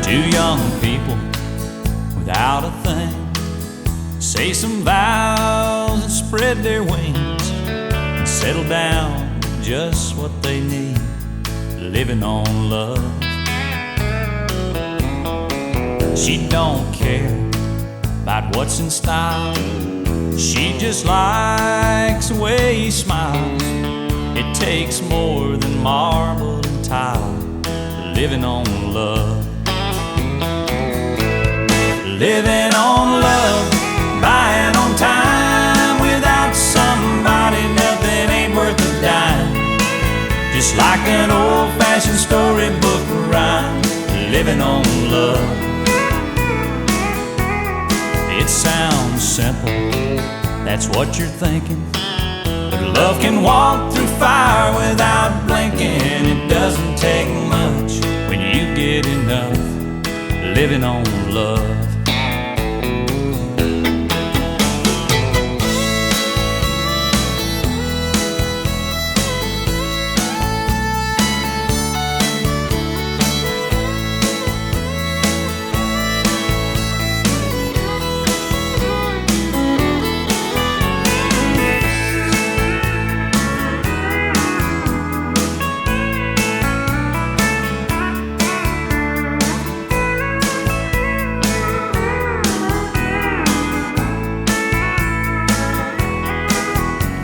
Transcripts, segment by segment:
Two young people without a thing say some vows and spread their wings and settle down to just what they need, living on love. She don't care about what's in style, she just likes the way he smiles. It takes more than marble and tile, living on love. Living on love, buying on time. Without somebody, nothing ain't worth a dime. Just like an old-fashioned storybook rhyme, living on love. It sounds simple, that's what you're thinking, but love can walk through fire without blinking. It doesn't take much when you get enough, living on love.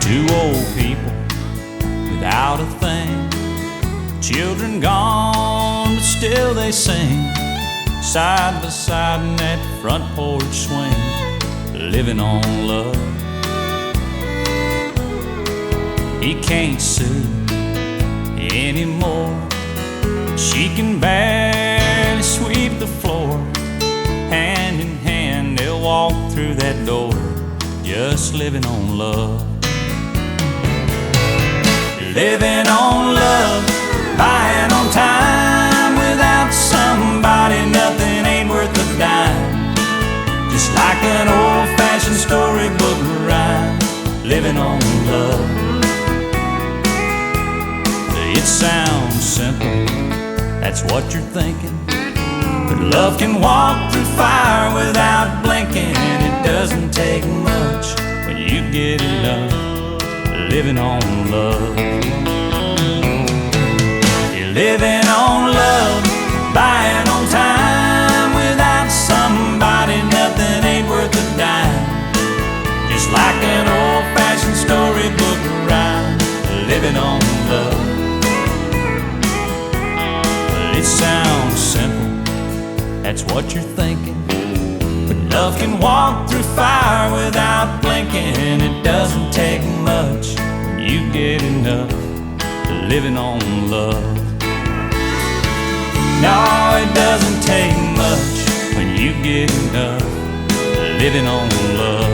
Two old people without a thing, children gone, but still they sing, side by side in that front porch swing, living on love. He can't sue anymore, she can barely sweep the floor. Hand in hand they'll walk through that door, just living on love. Living on love, buying on time. Without somebody, nothing ain't worth a dime. Just like an old-fashioned storybook rhyme, living on love. It sounds simple, that's what you're thinking, but love can walk through fire without blinking. It doesn't take much when you get enough, living on love. You're living on love, buying on time. Without somebody, nothing ain't worth a dime. Just like an old-fashioned storybook rhyme, living on love. Well, it sounds simple, that's what you're thinking, but love can walk through fire without blinking. It doesn't take much when you get enough, living on love. No, it doesn't take much when you get enough, living on love.